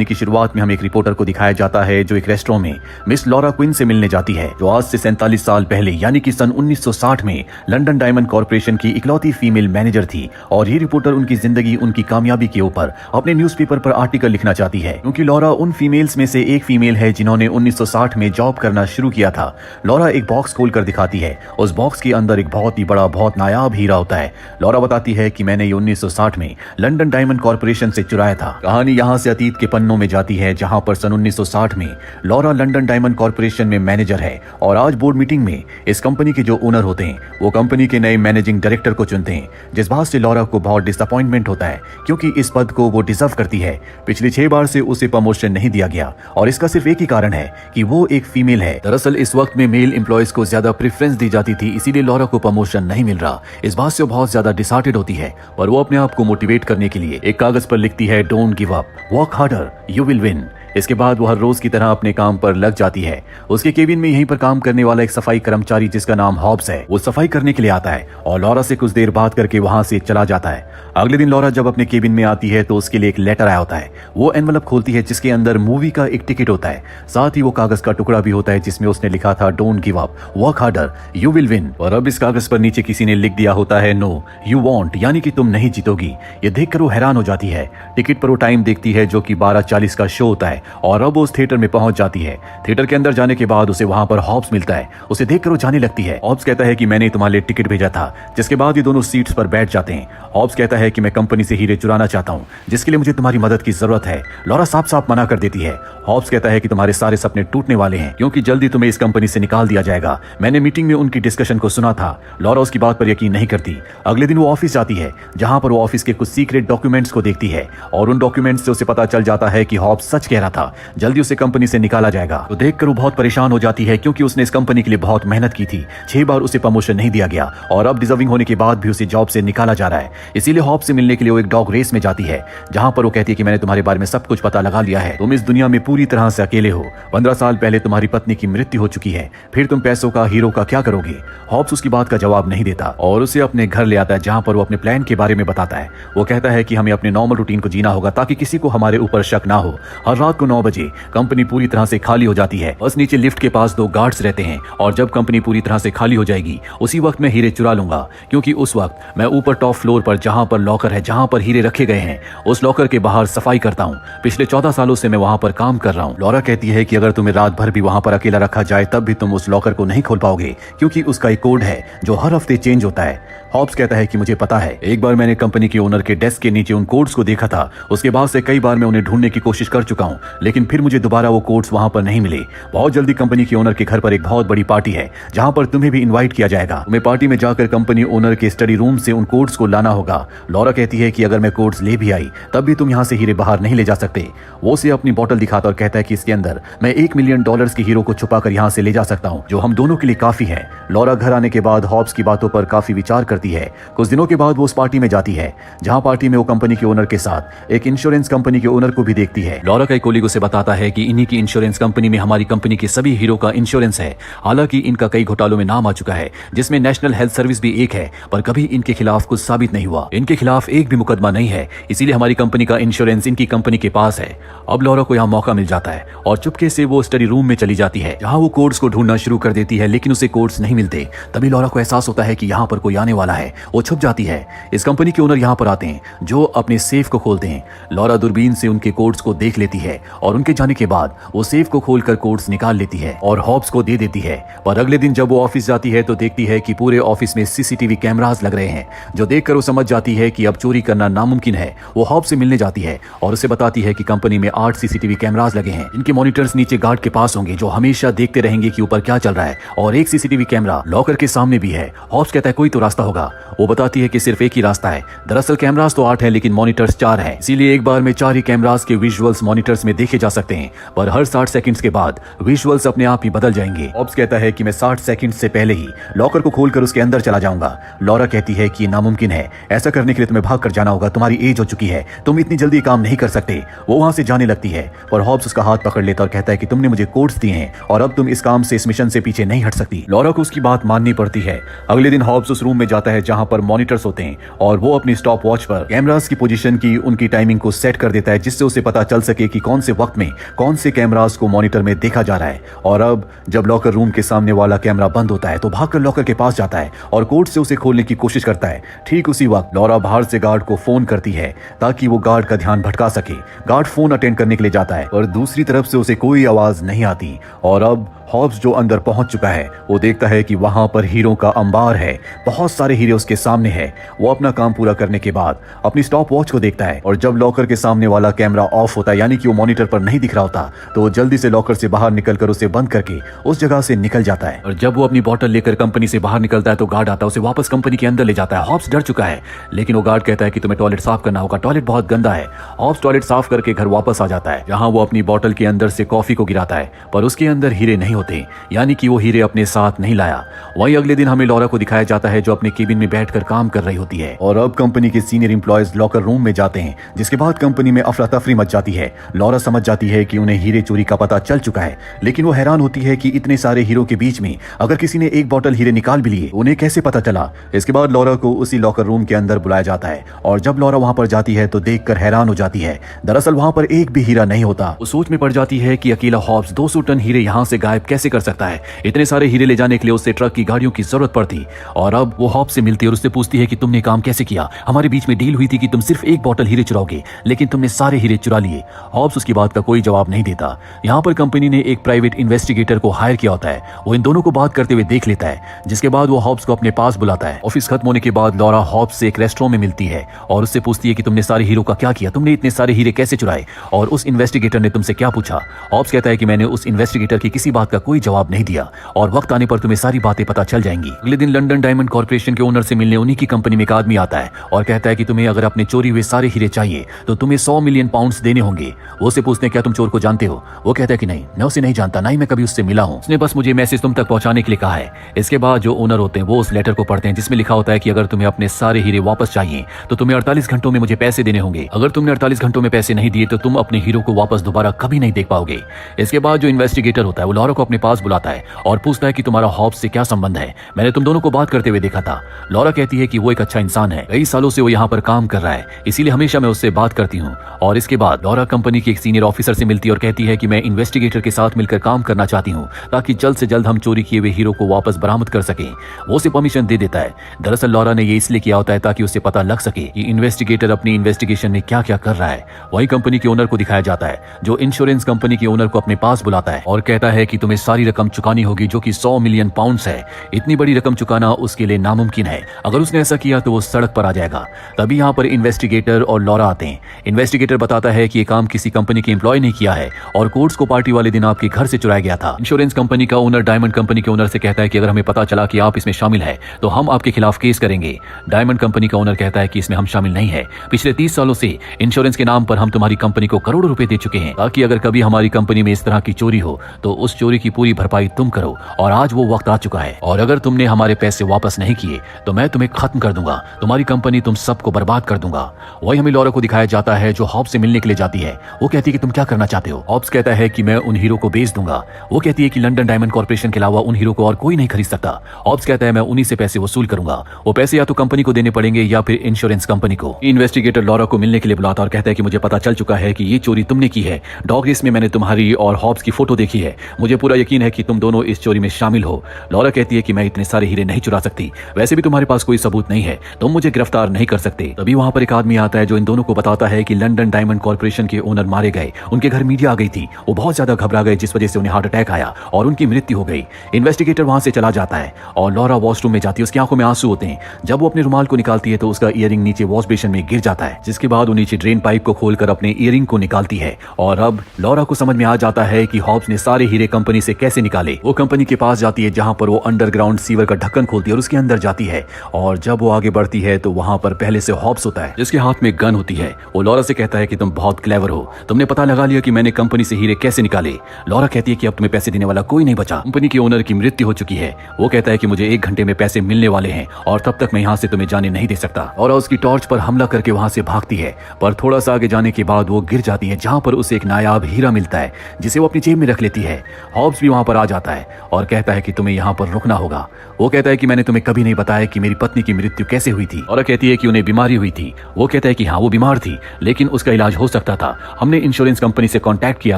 की शुरुआत में हमें एक रिपोर्टर को दिखाया जाता है जो एक रेस्टोरेंट में मिस लॉरा क्विन से मिलने जाती है, जो आज से 47 साल पहले यानी कि सन 1960 में लंदन डायमंड कॉर्पोरेशन की इकलौती फीमेल मैनेजर थी। और ये रिपोर्टर उनकी जिंदगी, उनकी कामयाबी के ऊपर अपने न्यूज़पेपर पर आर्टिकल लिखना चाहती है, क्योंकि लॉरा उन फीमेल्स में से एक फीमेल है जिन्होंने 1960 में जॉब करना शुरू किया था। लॉरा एक बॉक्स खोल कर दिखाती है। उस बॉक्स के अंदर एक बहुत ही बड़ा, बहुत नायाब हीरा होता है। लॉरा बताती है कि मैंने ये 1960 में लंदन डायमंड कॉर्पोरेशन से चुराया था। कहानी यहाँ से अतीत के पन्नों में जाती है, जहां पर सन 1960 में लॉरा लंदन डायमंड कॉर्पोरेशन में मैनेजर है और आज बोर्ड मीटिंग में इस कंपनी के जो ओनर होते हैं वो कंपनी के नए मैनेजिंग डायरेक्टर को चुनते हैं, जिस बात से लॉरा को बहुत डिसअपॉइंटमेंट होता है, क्योंकि इस पद को वो डिजर्व करती है। पिछले 6 बार से उसे प्रमोशन नहीं दिया गया और इसका सिर्फ एक ही कारण है कि वो एक फीमेल है। दरअसल इस वक्त में मेल एम्प्लॉयज को ज्यादा प्रेफरेंस दी जाती थी, इसीलिए लॉरा को प्रमोशन नहीं मिल रहा। इस बात से वो बहुत ज्यादा डिसहार्टेड होती है, पर वो अपने आप को मोटिवेट करने के लिए एक कागज पर लिखती है, don't give up, work harder, you will win. इसके बाद वो हर रोज की तरह अपने काम पर लग जाती है। उसके केबिन में यहीं पर काम करने वाला एक सफाई कर्मचारी जिसका नाम हॉब्स है, वो सफाई करने के लिए आता है और लॉरा से कुछ देर बात करके वहां से चला जाता है। अगले दिन लॉरा जब अपने केबिन में आती है तो उसके लिए एक लेटर आया होता है। वो एनवलप खोलती है जिसके अंदर मूवी का एक टिकट होता है, साथ ही वो कागज का टुकड़ा भी होता है जिसमें उसने लिखा था, don't give up, work harder, you will win. और अब इस कागज पर नीचे किसी ने लिख दिया होता है, नो यू वॉन्ट, यानी कि तुम नहीं जीतोगी। ये देखकर वो हैरान हो जाती है। टिकट पर वो टाइम देखती है जो कि 12:40 का शो होता है और अब वो उस थिएटर में पहुंच जाती है। थिएटर के अंदर जाने के बाद उसे वहां पर हॉब्स मिलता है। उसे देखकर वो जाने लगती है। हॉब्स कहता है कि मैंने तुम्हारे लिए टिकट भेजा था, जिसके बाद ये दोनों सीट्स पर बैठ जाते हैं। हॉब्स कहता है कि मैं कंपनी से हीरे चुराना चाहता हूं, जिसके लिए मुझे तुम्हारी मदद की जरूरत है। लॉरा साफ साफ मना कर देती है। हॉब्स कहता है कि तुम्हारे सारे सपने टूटने वाले हैं, क्योंकि जल्दी तुम्हें इस कंपनी से निकाल दिया जाएगा। मैंने मीटिंग में उनकी डिस्कशन को सुना था। लॉरा उसकी बात पर यकीन नहीं करती। अगले दिन वो ऑफिस जाती है, जहां पर वो ऑफिस के कुछ सीक्रेट डॉक्यूमेंट्स को देखती है और उन डॉक्यूमेंट्स से उसे पता चल जाता है कि हॉब्स सच कह रहा था, जल्दी उसे कंपनी से निकाला जाएगा। तो देखकर वो बहुत परेशान हो जाती है, क्योंकि उसने इस कंपनी के लिए बहुत मेहनत की थी। 6 बार उसे प्रमोशन नहीं दिया गया और अब डिजर्विंग होने के बाद भी उसे जॉब से निकाला जा रहा है। इसीलिए हॉब्स से मिलने के लिए वो एक डॉग रेस में जाती है, जहां पर वो कहती है कि मैंने तुम्हारे बारे में सब कुछ पता लगा लिया है, तुम इस दुनिया में पूरी तरह से अकेले हो। 15 साल पहले तुम्हारी पत्नी की मृत्यु हो चुकी है, फिर तुम पैसों का, हीरो का क्या करोगे? हॉब्स उसकी बात का जवाब नहीं देता और उसे अपने घर ले आता है, जहां पर वो अपने प्लान के बारे में बताता है। वो कहता है कि हमें अपने नॉर्मल रूटीन को जीना होगा ताकि किसी को हमारे ऊपर शक ना हो। हर रात को 9 बजे कंपनी पूरी तरह से खाली हो जाती है। बस नीचे लिफ्ट के पास 2 गार्ड्स रहते हैं और जब कंपनी पूरी तरह से खाली हो जाएगी उसी वक्त मैं हीरे चुरा लूंगा, क्योंकि उस वक्त मैं ऊपर टॉप फ्लोर पर जहां पर लॉकर है, जहां पर हीरे रखे गए हैं, उस लॉकर के बाहर सफाई करता हूं। पिछले 14 सालों से मैं वहां पर काम कर रहा हूं। लॉरा कहती है कि अगर तुम्हें रात भर भी वहां पर अकेला रखा जाए तब भी तुम उस लॉकर को नहीं खोल पाओगे, क्योंकि उसका एक कोड है जो हर हफ्ते चेंज होता है। हॉब्स कहता है कि मुझे पता है, एक बार मैंने कंपनी के ओनर के डेस्क के नीचे उन कोड्स को देखा था। उसके बाद से कई बार मैं उन्हें ढूंढने की कोशिश कर चुका हूं, लेकिन फिर मुझे दोबारा वो कोड्स वहां पर नहीं मिले। बहुत जल्दी कंपनी के ओनर के घर पर एक बहुत बड़ी पार्टी है, जहां पर तुम्हें भी इनवाइट किया जाएगा। तुम्हें पार्टी में जाकर कंपनी ओनर के स्टडी रूम से उन कोड्स को लाना होगा। लॉरा कहती है कि अगर मैं कोड्स ले भी आई तब भी तुम यहां से हीरे बाहर नहीं ले जा सकते। वो उसे अपनी बोतल दिखाता और कहता है कि इसके अंदर मैं $1 मिलियन के हीरो को छुपा कर यहां से ले जा सकता हूं, जो हम दोनों के लिए काफी है। लॉरा घर आने के बाद हॉब्स की बातों पर काफी विचार करती है। कुछ दिनों के बाद वो उस पार्टी में जाती है, जहां पार्टी में वो कंपनी के ओनर के साथ एक इंश्योरेंस कंपनी के ओनर को भी देखती है। लॉरा का एक कोलीग उसे बताता है कि इन्हीं की इंश्योरेंस कंपनी में हमारी कंपनी के सभी हीरो का इंश्योरेंस है। हालांकि इनका कई घोटालों में नाम आ चुका है, जिसमें नेशनल हेल्थ सर्विस भी एक है, पर कभी इनके खिलाफ कुछ साबित नहीं हुआ। इनके खिलाफ एक भी मुकदमा नहीं है, इसीलिए हमारी कंपनी का इंश्योरेंस इनकी कंपनी के पास है। अब लॉरा को यहाँ मौका मिल जाता है और चुपके से वो स्टडी रूम में चली जाती है, जहां वो कोड्स को ढूंढना शुरू कर देती है, लेकिन उसे कोड्स नहीं मिलते। तभी लॉरा को एहसास होता है कि यहाँ पर कोई आने वाला है। वो छुप जाती है। इस कंपनी के ओनर यहाँ पर आते हैं, जो अपने सेफ को खोलते हैं। लॉरा दूरबीन से उनके कोड्स को देख लेती है और उनके जाने के बाद वो सेफ को खोलकर कोड्स निकाल लेती है और हॉब्स को दे देती है। पर अगले दिन जब वो ऑफिस जाती है तो देखती है कि पूरे ऑफिस में सीसीटीवी कैमरास लग रहे हैं, जो देखकर वो समझ जाती है कि अब चोरी करना नामुमकिन है। वो हॉब्स से मिलने जाती है और उसे बताती है कि कंपनी में 8 सीसीटीवी कैमरास लगे हैं, इनके मॉनिटर्स नीचे गार्ड के पास होंगे, जो हमेशा देखते रहेंगे कि ऊपर क्या चल रहा है, और एक सीसीटीवी कैमरा लॉकर के सामने भी है। हॉब्स कहता है कोई तो रास्ता होगा। वो बताती है कि सिर्फ एक ही रास्ता है। दरअसल कैमरास तो 8 है, लेकिन मॉनिटर्स 4 है, इसीलिए एक बार में 4 ही कैमरास के विजुअल्स मॉनिटर्स में देखे जा सकते हैं, पर हर 60 सेकंड्स के बाद विजुअल्स अपने आप ही बदल जाएंगे। हॉब्स कहता है कि मैं 60 सेकंड से पहले ही लॉकर को खोलकर उसके अंदर चला जाऊंगा। लॉरा कहती है कि नामुमकिन है, ऐसा करने के लिए तुम्हें भाग कर जाना होगा, तुम्हारी एज हो चुकी है, तुम इतनी जल्दी काम नहीं कर सकते। वो वहां से जाने लगती है, पर हॉब्स उसका हाथ पकड़ लेता और कहता है कि तुमने मुझे कोड्स दिए हैं और अब तुम इस काम से, इस मिशन से पीछे नहीं हट सकती। लॉरा को उसकी बात माननी पड़ती है। अगले दिन हॉब्स उस रूम में जाता है जहां पर मॉनिटर्स होते हैं और वो अपनी स्टॉप वॉच पर कैमरास की पोजीशन की, उनकी टाइमिंग को सेट कर देता है, जिससे उसे पता चल सके कि कौन से वक्त में कौन से कैमरास को मॉनिटर में देखा जा रहा है। और अब जब लॉकर रूम के सामने वाला कैमरा बंद होता है तो भागकर लॉकर के पास जाता है और कोड से उसे खोलने की कोशिश करता है। ठीक उसी वक्त लॉरा बाहर से गार्ड को फोन करती है ताकि वो गार्ड का ध्यान भटका सके। गार्ड फोन अटेंड करने के लिए जाता है और दूसरी तरफ से उसे कोई आवाज नहीं आती। और अब हॉब्स जो अंदर पहुंच चुका है वो देखता है कि वहां पर हीरो का अंबार है, बहुत सारे हीरे उसके सामने है। वो अपना काम पूरा करने के बाद अपनी स्टॉप वॉच को देखता है और जब लॉकर के सामने वाला कैमरा ऑफ होता है, यानी कि वो मॉनिटर पर नहीं दिख रहा होता, तो वो जल्दी से लॉकर से बाहर निकलकर उसे बंद करके उस जगह से निकल जाता है। और जब वो अपनी बॉटल लेकर कंपनी से बाहर निकलता है तो गार्ड आता है, उसे वापस कंपनी के अंदर ले जाता है। हॉब्स डर चुका है, लेकिन वो गार्ड कहता है कि तुम्हें टॉयलेट साफ करना होगा, टॉयलेट बहुत गंदा है। हॉब्स टॉयलेट साफ करके घर वापस आ जाता है, जहां वो अपनी बॉटल के अंदर से कॉफी को गिराता है, पर उसके अंदर हीरे नहीं होते, यानी कि वो हीरे अपने साथ नहीं लाया। वहीं अगले दिन हमें लॉरा को दिखाया जाता है जो अपने केबिन में बैठकर काम कर रही होती है। और अब कंपनी के सीनियर एम्प्लॉयज लॉकर रूम में जाते हैं, जिसके बाद कंपनी में अफरा तफरी मच जाती है। लॉरा समझ जाती है कि उन्हें हीरे चोरी का पता चल चुका है, लेकिन वो हैरान होती है कि इतने सारे हीरो के बीच में अगर किसी ने एक बॉटल हीरे निकाल भी लिए, उन्हें कैसे पता चला। इसके बाद लॉरा को उसी लॉकर रूम के अंदर बुलाया जाता है और जब लॉरा वहां पर जाती है तो देखकर हैरान हो जाती है। दरअसल वहां पर एक भी हीरा नहीं होता। वो सोच में पड़ जाती है कि अकेला हॉब्स 200 टन हीरे यहां से गायब कैसे कर सकता है। इतने सारे हीरे ले जाने के लिए उससे ट्रक की गाड़ियों की जरूरत पड़ती। और अब वो हॉब्स से मिलती है और उससे पूछती है कि तुमने काम कैसे किया, हमारे बीच में डील हुई थी कि तुम सिर्फ एक बॉटल हीरे चुराओगे, लेकिन तुमने सारे हीरे चुरा लिए। हॉब्स उसकी बात का कोई जवाब नहीं देता। यहाँ पर कंपनी ने एक प्राइवेट इन्वेस्टिगेटर को हायर किया होता है, वो इन दोनों को बात करते हुए देख लेता है, जिसके बाद वो हॉब्स को अपने पास बुलाता है। ऑफिस खत्म होने के बाद लॉरा हॉब्स से एक रेस्टोरेंट में मिलती है और उससे पूछती है कि तुमने सारे हीरो का क्या किया, तुमने इतने सारे हीरे कैसे चुराए और उस इन्वेस्टिगेटर ने तुमसे क्या पूछा। हॉब्स कहता है कि मैंने उस इन्वेस्टिगेटर की किसी बात का कोई जवाब नहीं दिया और वक्त आने पर तुम्हें सारी बातें पता चल जाएंगी। अगले दिन लंदन डायमंड कॉर्पोरेशन के ओनर से मिलने उन्हीं की कंपनी में एक आदमी आता है और कहता है कि तुम्हें अगर अपने चोरी हुए सारे हीरे चाहिए तो तुम्हें 100 मिलियन पाउंड्स देने होंगे। वो उससे पूछते हैं क्या तुम चोर को जानते हो। वो कहता है कि नहीं, मैं उसे नहीं जानता, ना ही मैं कभी उससे मिला हूँ, उसने बस मुझे मैसेज तुम तक पहुंचाने के लिए कहा है। इसके बाद जो ओनर होते हैं वो उस लेटर को पढ़ते हैं जिसमें लिखा होता है कि अगर तुम्हें अपने सारे हीरे वापस चाहिए तो तुम्हें 48 घंटों में मुझे पैसे देने होंगे। अगर तुमने 48 घंटों में पैसे नहीं दिए तो तुम अपने हीरो को वापस दोबारा कभी नहीं देख पाओगे। इसके बाद जो इन्वेस्टिगेटर होता है वो लॉरा को अपने पास बुलाता है और पूछता है कि तुम्हारा हॉब्स से क्या संबंध है, मैंने तुम दोनों को बात करते हुए देखा था। लॉरा कहती है कि वो एक अच्छा इंसान है, कई सालों से वो यहाँ पर काम कर रहा है, इसीलिए हमेशा मैं उससे बात करती हूँ। और इसके बाद लॉरा कंपनी के एक सीनियर ऑफिसर से मिलती है और कहती है कि मैं इन्वेस्टिगेटर के साथ मिलकर काम करना चाहती हूँ ताकि जल्द से जल्द हम चोरी किए हुए हीरो को वापस बरामद कर सकें। वो उसे परमिशन दे देता है। दरअसल लॉरा ने ये इसलिए किया होता है ताकि उसे पता लग सके कि इन्वेस्टिगेटर अपनी इन्वेस्टिगेशन में क्या क्या कर रहा है। वही कंपनी के ओनर को दिखाया जाता है जो इंश्योरेंस कंपनी के ओनर को अपने पास बुलाता है और कहता है कि तुम्हें सारी रकम चुकानी होगी जो कि 100 मिलियन पाउंड्स है। इतनी बड़ी रकम चुकाना उसके लिए नामुमकिन है, अगर उसने ऐसा किया तो वो सड़क पर आ जाएगा। तभी यहाँ पर इन्वेस्टिगेटर और लॉरा आते हैं। इन्वेस्टिगेटर बताता है कि ये काम किसी कंपनी के एम्प्लॉय ने किया है और कोड्स को पार्टी वाले दिन आपके घर से चुराया गया था। इंश्योरेंस कंपनी का ओनर डायमंड कंपनी के ओनर से कहता है कि अगर हमें पता चला कि आप इसमें शामिल है तो हम आपके खिलाफ केस करेंगे। डायमंड कंपनी का ओनर कहता है कि इसमें हम शामिल नहीं है, पिछले 30 सालों से इंश्योरेंस के नाम पर हम तुम्हारी कंपनी को करोड़ों रुपए दे चुके हैं ताकि अगर कभी हमारी कंपनी में इस तरह की चोरी हो तो उस चोरी की पूरी भरपाई तुम करो, और आज वो वक्त आ चुका है और अगर तुमने हमारे पैसे वापस नहीं किए तो मैं तुम्हें खत्म कर दूंगा, तुम्हारी कंपनी तुम सबको बर्बाद कर दूंगा। वही हमें लॉरा को दिखाया जाता है जो हॉब्स से मिलने के लिए जाती है। वो कहती है कि तुम क्या करना चाहते हो। हॉब्स कहता है कि मैं उन हीरो को बेच दूंगा। वो कहती है कि लंदन डायमंड कॉर्पोरेशन के अलावा उन हीरो को और कोई नहीं खरीद सकता। हॉब्स कहता है मैं उन्हीं से पैसे वसूल करूंगा, वो पैसे या तो कंपनी को देने पड़ेंगे या फिर इंश्योरेंस कंपनी को। इन्वेस्टिगेटर लॉरा को मिलने के लिए बुलाता और कहता है कि मुझे पता चल चुका है कि ये चोरी तुमने की है। डॉग रेस में मैंने तुम्हारी और हॉब्स की फोटो देखी है, मुझे पूरा यकीन है कि तुम दोनों इस चोरी में शामिल हो। लॉरा कहती है कि मैं इतने सारे हीरे नहीं चुरा सकती, वैसे भी तुम्हारे पास कोई सबूत नहीं है, तुम मुझे गिरफ्तार नहीं कर सकते। तभी वहां पर एक आदमी आता है जो इन दोनों को बताता है कि लंदन डायमंड कॉर्पोरेशन के ओनर मारे गए, उनके घर मीडिया आ गई थी, वो बहुत ज्यादा घबरा गए जिस वजह से उन्हें हार्ट अटैक आया और उनकी मृत्यु हो गई। इन्वेस्टिगेटर वहां से चला जाता है और लॉरा वॉशरूम में जाती है, उसकी आंखों में आंसू होते हैं। जब वो अपने रुमाल को निकालती है तो उसका ईयरिंग नीचे वॉश बेसिन में गिर जाता है, जिसके बाद वो नीचे ड्रेन पाइप को खोलकर अपने ईयरिंग को निकालती है। और अब लॉरा को समझ में आ जाता है कि हॉब्स ने सारे हीरे कंपनी से कैसे निकाले। वो कंपनी के पास जाती है जहां पर वो अंडरग्राउंड सीवर का ढक्कन खोलती है और उसके अंदर जाती है और जब वो आगे बढ़ती है तो वहां पर पहले से हॉब्स होता है जिसके हाथ में गन होती है। वो लॉरा से कहता है कि तुम बहुत क्लेवर हो, तुमने पता लगा लिया कि मैंने कंपनी से हीरे कैसे निकाले। लॉरा कहती है कि अब तुम्हें पैसे देने वाला कोई नहीं बचा, कंपनी के ओनर की मृत्यु हो चुकी है। वो कहता है कि मुझे 1 घंटे में पैसे मिलने वाले हैं और तब तक मैं यहाँ से तुम्हें जाने नहीं दे सकता। और उसकी टॉर्च पर हमला करके वहां से भागती है, पर थोड़ा सा आगे जाने के बाद वो गिर जाती है जहां पर उसे एक नायाब हीरा मिलता है जिसे वो अपनी जेब में रख लेती है। हॉब्स भी वहां पर आ जाता है और कहता है कि तुम्हें यहाँ पर रुकना होगा। वो कहता है कि मैंने तुम्हें कभी नहीं बताया कि मेरी पत्नी की मृत्यु कैसे हुई थी। और कहती है कि उन्हें बीमारी हुई थी। वो कहता है कि हाँ वो बीमार थी लेकिन उसका इलाज हो सकता था, हमने इंश्योरेंस कंपनी से कांटेक्ट किया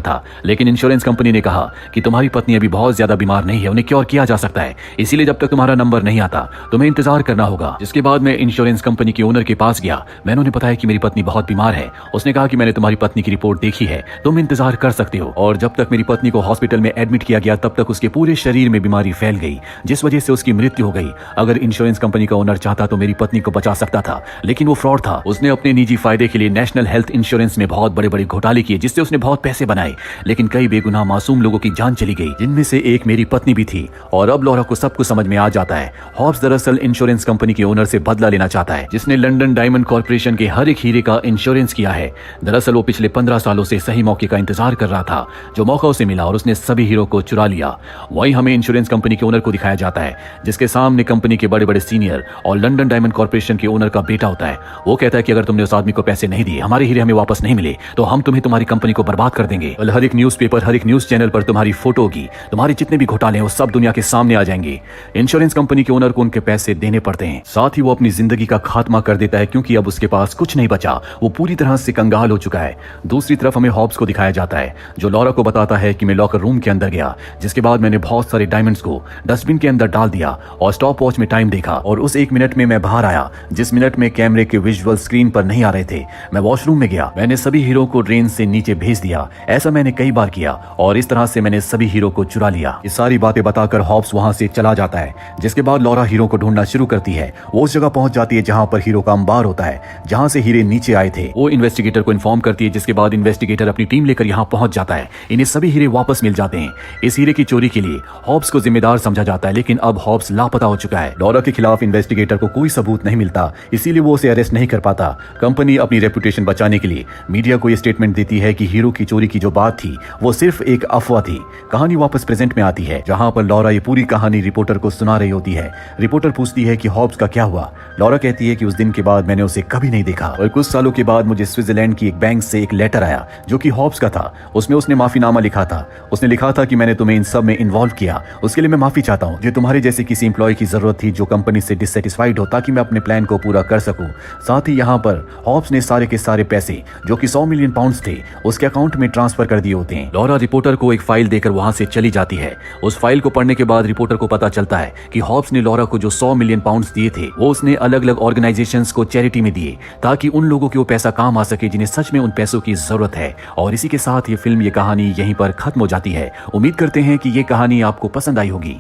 था, लेकिन इंश्योरेंस कंपनी ने कहा कि तुम्हारी पत्नी अभी बहुत ज्यादा बीमार नहीं है, उन्हें क्योर किया जा सकता है, इसीलिए जब तक तुम्हारा नंबर नहीं आता तुम्हें इंतजार करना होगा। जिसके बाद मैं इंश्योरेंस कंपनी के ओनर के पास गया। मैंने उन्हें बताया कि मेरी पत्नी बहुत बीमार है। उसने कहा कि मैंने तुम्हारी पत्नी की रिपोर्ट देखी है, तुम इंतजार कर सकते हो। और जब तक मेरी पत्नी को हॉस्पिटल में एडमिट किया गया तब तक उसके पूरे शरीर में बीमारी फैल गई, जिस वजह से उसकी मृत्यु हो गई। अगर इंश्योरेंस कंपनी का ओनर चाहता तो मेरी पत्नी को बचा सकता था, लेकिन वो फ्रॉड था। उसने अपने निजी फायदे के लिए नेशनल हेल्थ इंश्योरेंस में बहुत बड़े बड़े घोटाले किए, जिससे उसने बहुत पैसे बनाए, लेकिन कई बेगुनाह मासूम लोगों की जान चली गई, जिनमें से एक मेरी पत्नी भी थी। और अब लॉरा को सब कुछ समझ में आ जाता है। हॉब्स दरअसल इंश्योरेंस कंपनी के ओनर से बदला लेना चाहता है, जिसने लंदन डायमंड कॉर्पोरेशन के हर एक हीरे का इंश्योरेंस किया है। दरअसल वो पिछले 15 सालों से सही मौके का इंतजार कर रहा था, जो मौका उसे मिला और उसने सभी हीरो को चुरा लिया। वहीं हमें इंश्योरेंस कंपनी के ओनर को दिखाया जाता है, जिसके सामने कंपनी के बड़े बड़े सीनियर और लंदन डायमंड कॉर्पोरेशन के ओनर का बेटा होता है। वो कहता है कि अगर तुमने उस आदमी को पैसे नहीं दिए, हमारे हीरे हमें वापस नहीं मिले, तो हम तुम्हें तुम्हारी कंपनी को बर्बाद कर देंगे। हर एक न्यूज़पेपर, हर एक न्यूज चैनल पर तुम्हारी फोटो होगी, तुम्हारे जितने भी घोटाले हैं वो सब दुनिया के सामने आ जाएंगे। इंश्योरेंस कंपनी के ओनर को उनके पैसे देने पड़ते हैं, साथ ही वो अपनी जिंदगी का खात्मा कर देता है, क्योंकि अब उसके पास कुछ नहीं बचा, वो पूरी तरह से कंगाल हो चुका है। दूसरी तरफ हमें हॉब्स को दिखाया जाता है, जो लॉरा को बताता है कि मैं लॉकर रूम के अंदर गया, जिसके बाद मैंने बहुत सारे डायमंड्स को डस्टबिन के अंदर डाल दिया और स्टॉप वॉच में टाइम देखा, और उस 1 मिनट में मैं बाहर आया जिस मिनट में कैमरे के विजुअल स्क्रीन पर नहीं आ रहे थे। मैं वॉशरूम में गया, मैंने सभी हीरो को ट्रेन से नीचे भेज दिया। ऐसा मैंने कई बार किया और इस तरह से मैंने सभी हीरो को चुरा लिया। ये सारी बातें बताकर हॉब्स वहां से चला जाता है, जिसके बाद लॉरा हीरो को ढूंढना शुरू करती है। वो उस जगह पहुंच जाती है जहां पर हीरो का अंबार होता है, जहां से हीरे नीचे आए थे। वो इन्वेस्टिगेटर को इन्फॉर्म करती है, जिसके बाद इन्वेस्टिगेटर अपनी टीम लेकर यहां पहुंच जाता है। इन्हें सभी हीरे वापस मिल जाते हैं। इस हीरे की चोरी के लिए हॉब्स को जिम्मेदार समझा जाता है, लेकिन अब हॉब्स लापता हो चुका है। लॉरा के खिलाफ इन्वेस्टिगेटर को कोई सबूत नहीं मिलता, इसीलिए वो उसे अरेस्ट नहीं कर पाता। कंपनी अपनी रेपुटेशन बचाने के लिए मीडिया को यह स्टेटमेंट देती है कि हीरो की चोरी की जो बात थी वो सिर्फ एक अफवाह थी। कहानी वापस प्रेजेंट में आती है, जहां पर लॉरा ये पूरी कहानी रिपोर्टर को सुना रही होती है। रिपोर्टर पूछती है कि हॉब्स का क्या हुआ। लॉरा कहती है कि उस दिन के बाद मैंने उसे कभी नहीं देखा, और कुछ सालों के बाद मुझे स्विट्जरलैंड की एक बैंक से एक लेटर आया जो कि हॉब्स का था। उसमें उसने माफीनामा लिखा था। उसने लिखा था कि मैंने तुम्हें इन सब में इन्वॉल्व किया, उसके लिए मैं माफी चाहता हूँ। जो तुम्हारे जैसे किसी एम्प्लॉय की जरूरत थी जो कंपनी से डिससेटिस्फाइड हो, ताकि मैं अपने प्लान को पूरा कर सकूं। साथ ही यहाँ पर हॉब्स ने सारे के सारे पैसे जो कि 100 मिलियन पाउंड्स थे उसके अकाउंट में ट्रांसफर कर दिए होते हैं। लॉरा रिपोर्टर को एक फाइल देकर वहां से चली जाती है। उस फाइल को पढ़ने के बाद रिपोर्टर को पता चलता है कि हॉब्स ने लॉरा को जो 100 मिलियन पाउंड्स दिए थे वो उसने अलग अलग ऑर्गेनाइजेशंस को चैरिटी में दिए, ताकि उन लोगों को वो पैसा काम आ सके जिन्हें सच में उन पैसों की जरूरत है। और इसी के साथ ये फिल्म, ये कहानी यहीं पर खत्म हो जाती है। उम्मीद करते हैं कि ये कहानी आपको पसंद आई होगी।